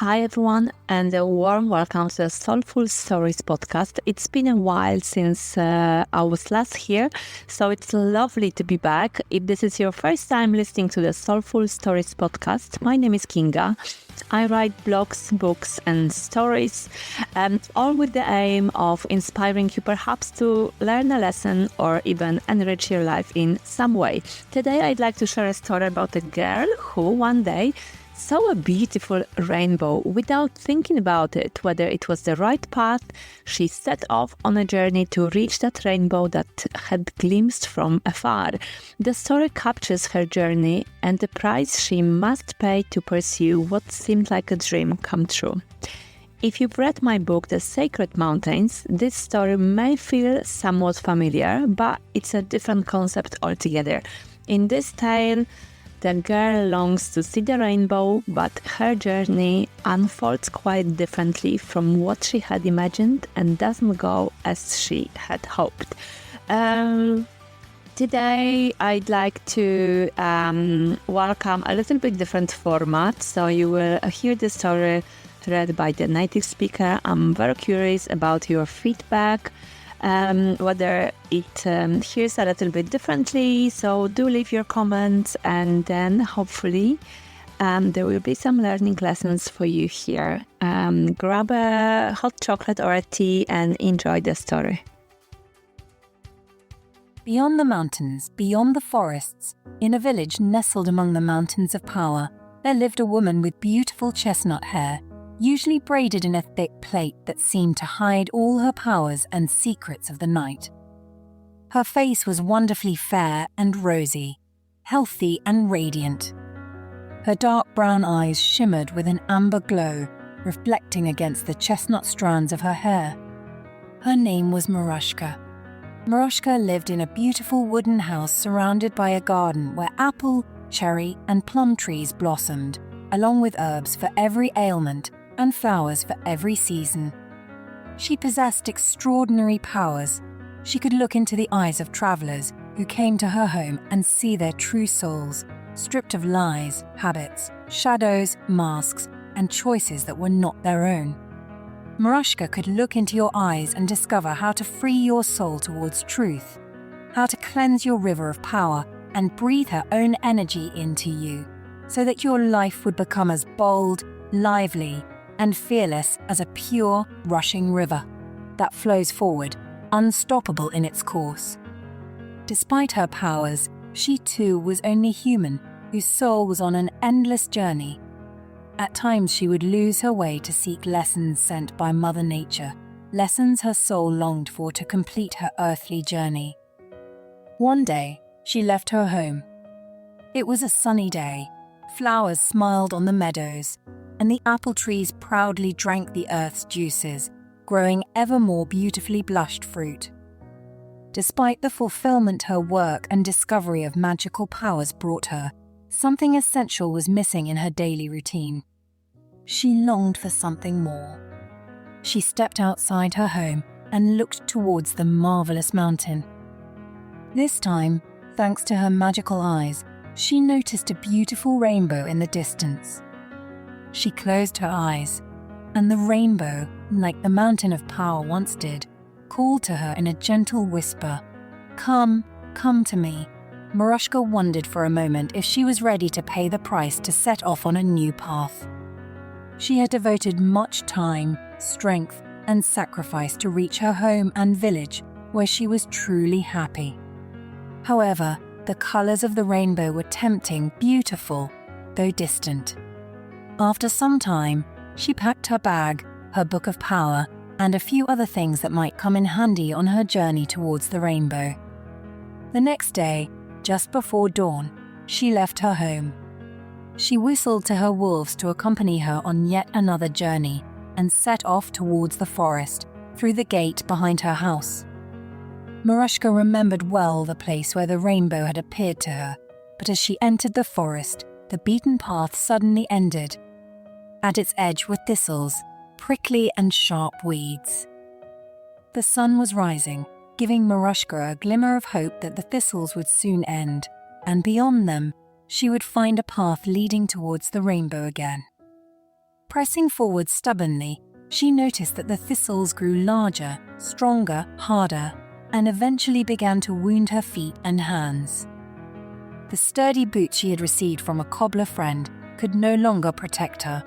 Hi everyone, and a warm welcome to the Soulful Stories podcast. It's been a while since I was last here, so it's lovely to be back. If this is your first time listening to the Soulful Stories podcast, my name is Kinga. I write blogs, books, and stories, all with the aim of inspiring you perhaps to learn a lesson or even enrich your life in some way. Today, I'd like to share a story about a girl who one day saw a beautiful rainbow without thinking about it, whether it was the right path. She set off on a journey to reach that rainbow that had glimpsed from afar. The story captures her journey and the price she must pay to pursue what seemed like a dream come true. If you've read my book, The Sacred Mountains, this story may feel somewhat familiar, but it's a different concept altogether. In this tale, the girl longs to see the rainbow, but her journey unfolds quite differently from what she had imagined and doesn't go as she had hoped. Today, I'd like to welcome a little bit different format. So you will hear the story read by the native speaker. I'm very curious about your feedback. Whether it hears a little bit differently, so do leave your comments, and then hopefully there will be some learning lessons for you here. Grab a hot chocolate or a tea and enjoy the story. Beyond the mountains, beyond the forests, in a village nestled among the mountains of power, there lived a woman with beautiful chestnut hair, usually braided in a thick plait that seemed to hide all her powers and secrets of the night. Her face was wonderfully fair and rosy, healthy and radiant. Her dark brown eyes shimmered with an amber glow, reflecting against the chestnut strands of her hair. Her name was Marushka. Marushka lived in a beautiful wooden house surrounded by a garden where apple, cherry, and plum trees blossomed, along with herbs for every ailment and flowers for every season. She possessed extraordinary powers. She could look into the eyes of travelers who came to her home and see their true souls, stripped of lies, habits, shadows, masks, and choices that were not their own. Marushka could look into your eyes and discover how to free your soul towards truth, how to cleanse your river of power and breathe her own energy into you, so that your life would become as bold, lively, and fearless as a pure, rushing river that flows forward, unstoppable in its course. Despite her powers, she too was only human, whose soul was on an endless journey. At times she would lose her way to seek lessons sent by Mother Nature, lessons her soul longed for to complete her earthly journey. One day, she left her home. It was a sunny day. Flowers smiled on the meadows, and the apple trees proudly drank the earth's juices, growing ever more beautifully blushed fruit. Despite the fulfillment her work and discovery of magical powers brought her, something essential was missing in her daily routine. She longed for something more. She stepped outside her home and looked towards the marvelous mountain. This time, thanks to her magical eyes, she noticed a beautiful rainbow in the distance. She closed her eyes, and the rainbow, like the mountain of power once did, called to her in a gentle whisper, "Come, come to me." Marushka wondered for a moment if she was ready to pay the price to set off on a new path. She had devoted much time, strength, and sacrifice to reach her home and village, where she was truly happy. However, the colors of the rainbow were tempting, beautiful, though distant. After some time, she packed her bag, her book of power, and a few other things that might come in handy on her journey towards the rainbow. The next day, just before dawn, she left her home. She whistled to her wolves to accompany her on yet another journey and set off towards the forest, through the gate behind her house. Marushka remembered well the place where the rainbow had appeared to her, but as she entered the forest, the beaten path suddenly ended. At its edge were thistles, prickly and sharp weeds. The sun was rising, giving Marushka a glimmer of hope that the thistles would soon end, and beyond them, she would find a path leading towards the rainbow again. Pressing forward stubbornly, she noticed that the thistles grew larger, stronger, harder, and eventually began to wound her feet and hands. The sturdy boots she had received from a cobbler friend could no longer protect her.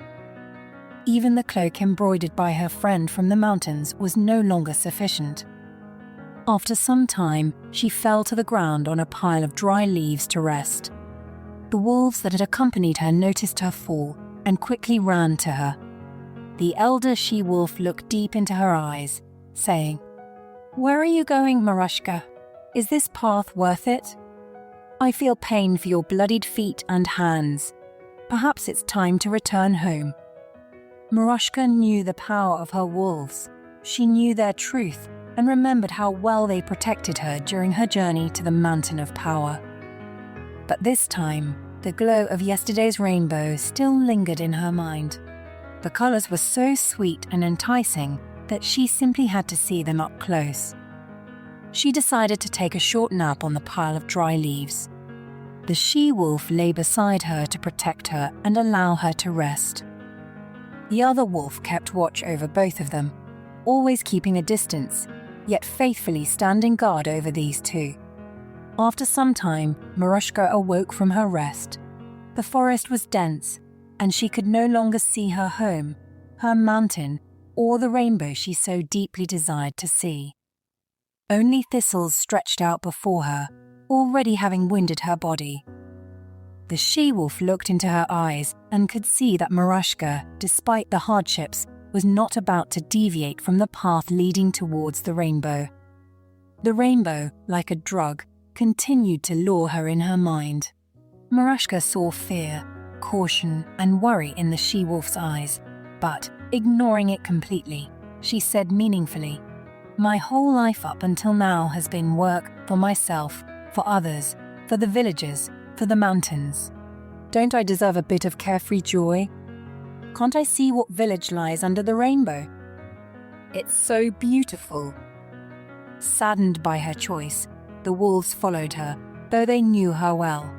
Even the cloak embroidered by her friend from the mountains was no longer sufficient. After some time, she fell to the ground on a pile of dry leaves to rest. The wolves that had accompanied her noticed her fall and quickly ran to her. The elder she-wolf looked deep into her eyes, saying, "Where are you going, Marushka? Is this path worth it? I feel pain for your bloodied feet and hands. Perhaps it's time to return home." Marushka knew the power of her wolves. She knew their truth and remembered how well they protected her during her journey to the Mountain of Power. But this time, the glow of yesterday's rainbow still lingered in her mind. The colors were so sweet and enticing that she simply had to see them up close. She decided to take a short nap on the pile of dry leaves. The she-wolf lay beside her to protect her and allow her to rest. The other wolf kept watch over both of them, always keeping a distance, yet faithfully standing guard over these two. After some time, Marushka awoke from her rest. The forest was dense, and she could no longer see her home, her mountain, or the rainbow she so deeply desired to see. Only thistles stretched out before her, already having wounded her body. The she-wolf looked into her eyes and could see that Marushka, despite the hardships, was not about to deviate from the path leading towards the rainbow. The rainbow, like a drug, continued to lure her in her mind. Marushka saw fear, caution, and worry in the she-wolf's eyes, but, ignoring it completely, she said meaningfully, "My whole life up until now has been work for myself, for others, for the villagers, for the mountains. Don't I deserve a bit of carefree joy? Can't I see what village lies under the rainbow? It's so beautiful." Saddened by her choice, the wolves followed her, though they knew her well.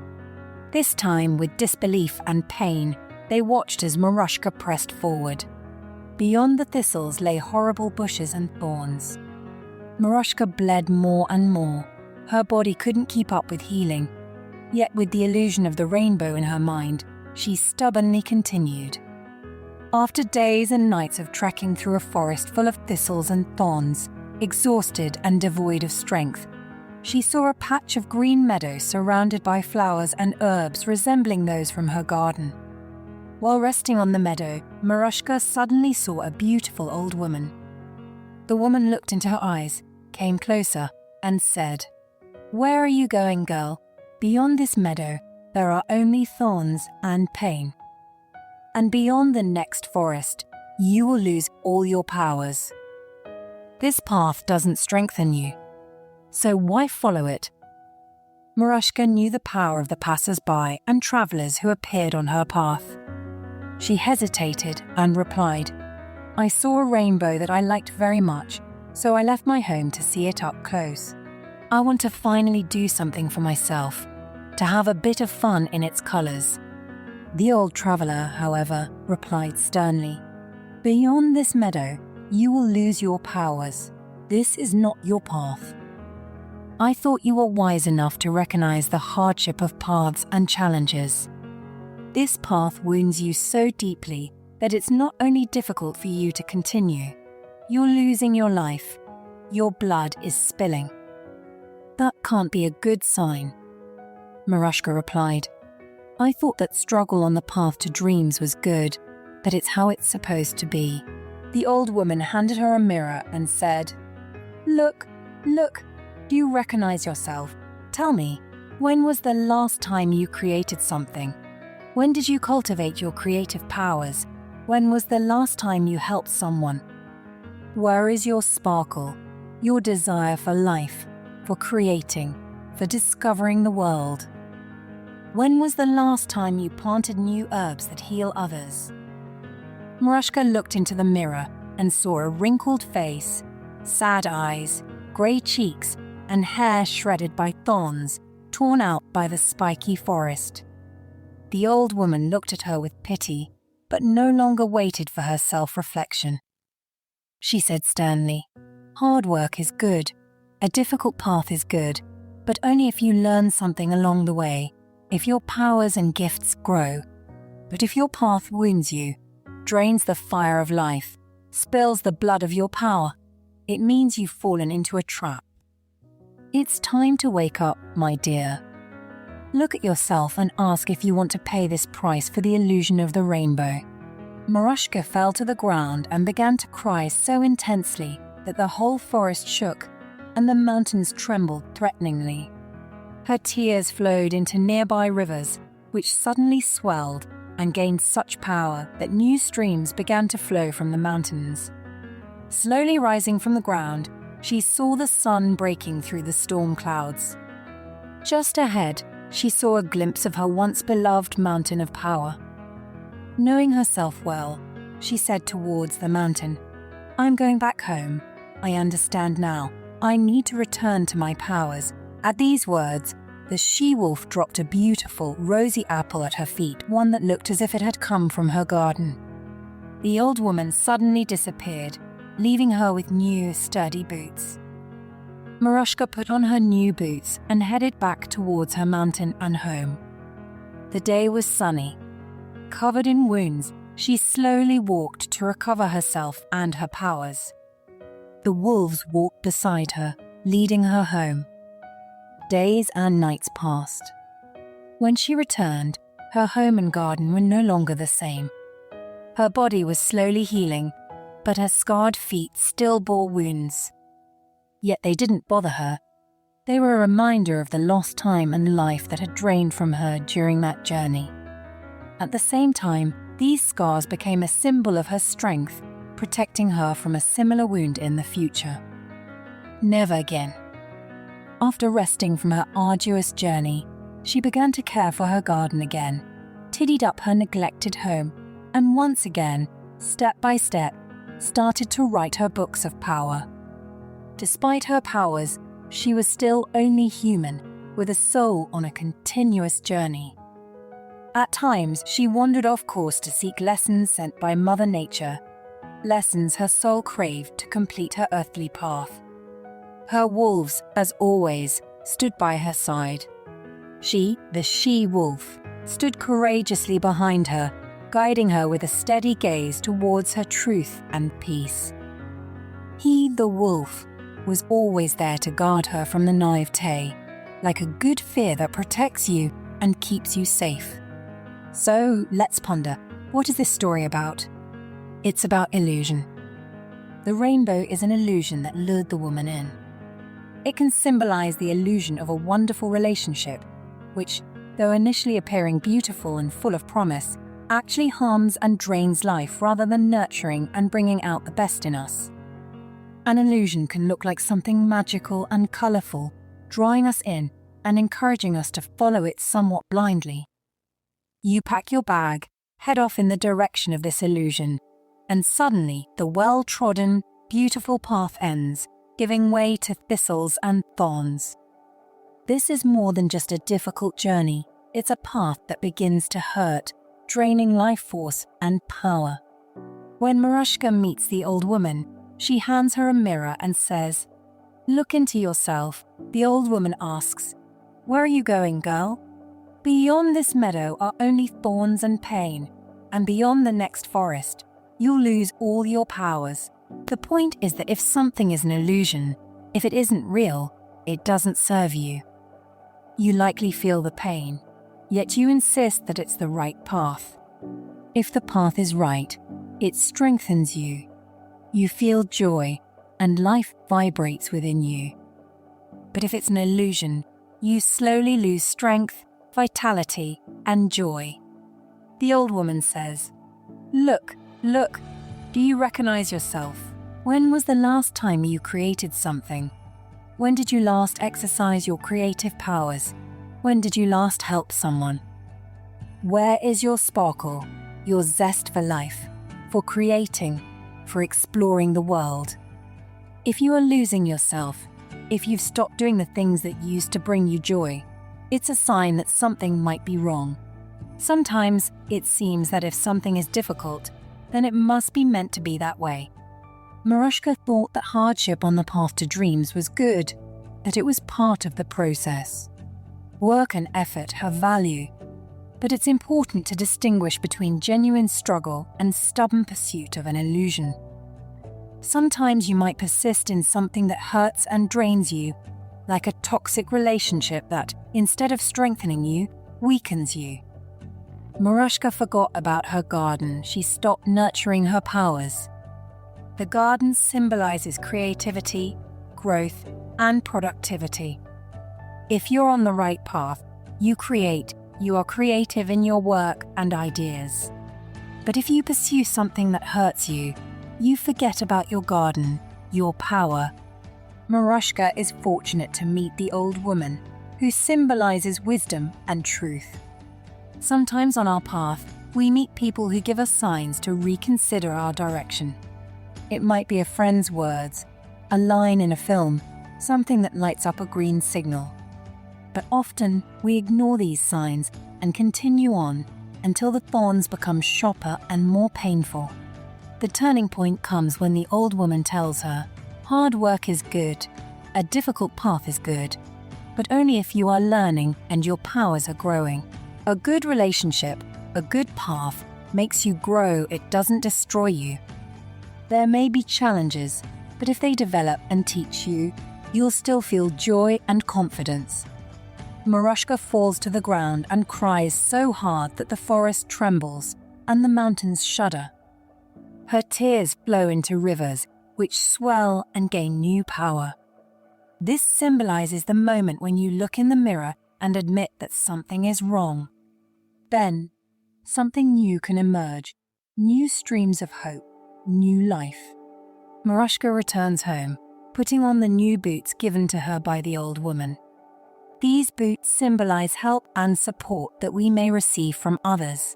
This time, with disbelief and pain, they watched as Marushka pressed forward. Beyond the thistles lay horrible bushes and thorns. Marushka bled more and more. Her body couldn't keep up with healing. Yet with the illusion of the rainbow in her mind, she stubbornly continued. After days and nights of trekking through a forest full of thistles and thorns, exhausted and devoid of strength, she saw a patch of green meadow surrounded by flowers and herbs resembling those from her garden. While resting on the meadow, Marushka suddenly saw a beautiful old woman. The woman looked into her eyes, came closer, and said, "Where are you going, girl? Beyond this meadow, there are only thorns and pain. And beyond the next forest, you will lose all your powers. This path doesn't strengthen you, so why follow it?" Marushka knew the power of the passers-by and travelers who appeared on her path. She hesitated and replied, "I saw a rainbow that I liked very much, so I left my home to see it up close. I want to finally do something for myself, to have a bit of fun in its colors." The old traveler, however, replied sternly, "Beyond this meadow, you will lose your powers. This is not your path. I thought you were wise enough to recognize the hardship of paths and challenges. This path wounds you so deeply that it's not only difficult for you to continue, you're losing your life. Your blood is spilling. That can't be a good sign." Marushka replied, "I thought that struggle on the path to dreams was good, that it's how it's supposed to be." The old woman handed her a mirror and said, Look, do you recognize yourself? Tell me, when was the last time you created something? When did you cultivate your creative powers? When was the last time you helped someone? Where is your sparkle, your desire for life, for creating, for discovering the world? When was the last time you planted new herbs that heal others?" Marushka looked into the mirror and saw a wrinkled face, sad eyes, grey cheeks, and hair shredded by thorns, torn out by the spiky forest. The old woman looked at her with pity, but no longer waited for her self-reflection. She said sternly, "Hard work is good. A difficult path is good, but only if you learn something along the way, if your powers and gifts grow. But if your path wounds you, drains the fire of life, spills the blood of your power, it means you've fallen into a trap. It's time to wake up, my dear. Look at yourself and ask if you want to pay this price for the illusion of the rainbow." Marushka fell to the ground and began to cry so intensely that the whole forest shook and the mountains trembled threateningly. Her tears flowed into nearby rivers, which suddenly swelled and gained such power that new streams began to flow from the mountains. Slowly rising from the ground, she saw the sun breaking through the storm clouds. Just ahead, she saw a glimpse of her once beloved mountain of power. Knowing herself well, she said towards the mountain, "I'm going back home. I understand now. I need to return to my powers." At these words, the she-wolf dropped a beautiful, rosy apple at her feet, one that looked as if it had come from her garden. The old woman suddenly disappeared, leaving her with new, sturdy boots. Marushka put on her new boots and headed back towards her mountain and home. The day was sunny. Covered in wounds, she slowly walked to recover herself and her powers. The wolves walked beside her, leading her home. Days and nights passed. When she returned, her home and garden were no longer the same. Her body was slowly healing, but her scarred feet still bore wounds. Yet they didn't bother her. They were a reminder of the lost time and life that had drained from her during that journey. At the same time, these scars became a symbol of her strength, protecting her from a similar wound in the future. Never again. After resting from her arduous journey, she began to care for her garden again, tidied up her neglected home, and once again, step by step, started to write her books of power. Despite her powers, she was still only human, with a soul on a continuous journey. At times, she wandered off course to seek lessons sent by Mother Nature, lessons her soul craved to complete her earthly path. Her wolves, as always, stood by her side. She, the she-wolf, stood courageously behind her, guiding her with a steady gaze towards her truth and peace. He, the wolf, was always there to guard her from the naivete, like a good fear that protects you and keeps you safe. So, let's ponder, what is this story about? It's about illusion. The rainbow is an illusion that lured the woman in. It can symbolize the illusion of a wonderful relationship, which, though initially appearing beautiful and full of promise, actually harms and drains life rather than nurturing and bringing out the best in us. An illusion can look like something magical and colorful, drawing us in and encouraging us to follow it somewhat blindly. You pack your bag, head off in the direction of this illusion, and suddenly the well-trodden, beautiful path ends, giving way to thistles and thorns. This is more than just a difficult journey, it's a path that begins to hurt, draining life force and power. When Marushka meets the old woman, she hands her a mirror and says, "Look into yourself." The old woman asks, "Where are you going, girl?" "Beyond this meadow are only thorns and pain, and beyond the next forest, you'll lose all your powers." The point is that if something is an illusion, if it isn't real, it doesn't serve you. You likely feel the pain, yet you insist that it's the right path. If the path is right, it strengthens you. You feel joy, and life vibrates within you. But if it's an illusion, you slowly lose strength, vitality, and joy. The old woman says, "Look, look, do you recognize yourself? When was the last time you created something? When did you last exercise your creative powers? When did you last help someone? Where is your sparkle, your zest for life, for creating, for exploring the world? If you are losing yourself, if you've stopped doing the things that used to bring you joy, it's a sign that something might be wrong. Sometimes it seems that if something is difficult, then it must be meant to be that way. Marushka thought that hardship on the path to dreams was good, that it was part of the process. Work and effort have value, but it's important to distinguish between genuine struggle and stubborn pursuit of an illusion. Sometimes you might persist in something that hurts and drains you, like a toxic relationship that, instead of strengthening you, weakens you. Marushka forgot about her garden. She stopped nurturing her powers. The garden symbolises creativity, growth, and productivity. If you're on the right path, you create. You are creative in your work and ideas. But if you pursue something that hurts you, you forget about your garden, your power. Marushka is fortunate to meet the old woman, who symbolises wisdom and truth. Sometimes on our path, we meet people who give us signs to reconsider our direction. It might be a friend's words, a line in a film, something that lights up a green signal. But often, we ignore these signs and continue on until the thorns become sharper and more painful. The turning point comes when the old woman tells her, hard work is good, a difficult path is good, but only if you are learning and your powers are growing. A good relationship, a good path, makes you grow, it doesn't destroy you. There may be challenges, but if they develop and teach you, you'll still feel joy and confidence. Marushka falls to the ground and cries so hard that the forest trembles and the mountains shudder. Her tears flow into rivers, which swell and gain new power. This symbolises the moment when you look in the mirror and admit that something is wrong. Then, something new can emerge, new streams of hope, new life. Marushka returns home, putting on the new boots given to her by the old woman. These boots symbolise help and support that we may receive from others.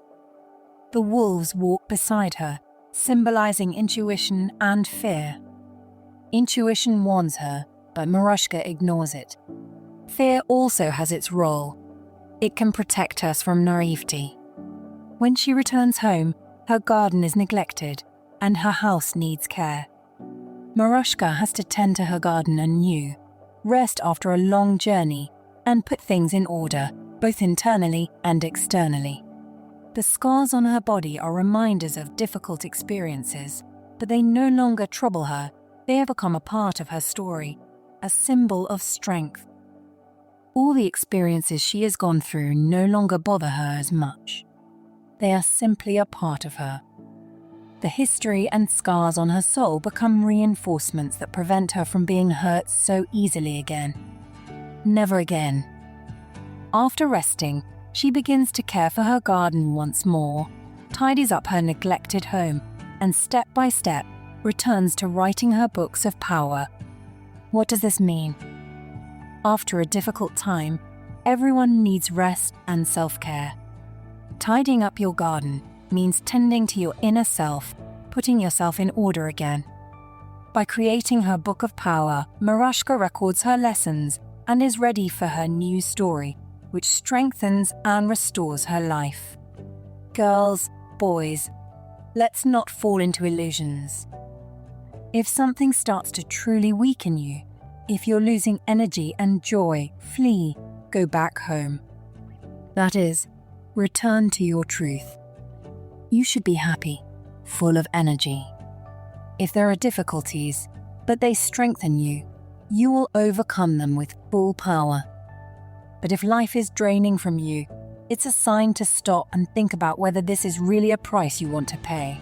The wolves walk beside her, symbolising intuition and fear. Intuition warns her, but Marushka ignores it. Fear also has its role. It can protect us from naivety. When she returns home, her garden is neglected and her house needs care. Marushka has to tend to her garden anew, rest after a long journey, and put things in order, both internally and externally. The scars on her body are reminders of difficult experiences, but they no longer trouble her. They have become a part of her story, a symbol of strength. All the experiences she has gone through no longer bother her as much. They are simply a part of her. The history and scars on her soul become reinforcements that prevent her from being hurt so easily again. Never again. After resting, she begins to care for her garden once more, tidies up her neglected home, and step by step returns to writing her books of power. What does this mean? After a difficult time, everyone needs rest and self-care. Tidying up your garden means tending to your inner self, putting yourself in order again. By creating her book of power, Marushka records her lessons and is ready for her new story, which strengthens and restores her life. Girls, boys, let's not fall into illusions. If something starts to truly weaken you, if you're losing energy and joy, flee, go back home. That is, return to your truth. You should be happy, full of energy. If there are difficulties, but they strengthen you, you will overcome them with full power. But if life is draining from you, it's a sign to stop and think about whether this is really a price you want to pay.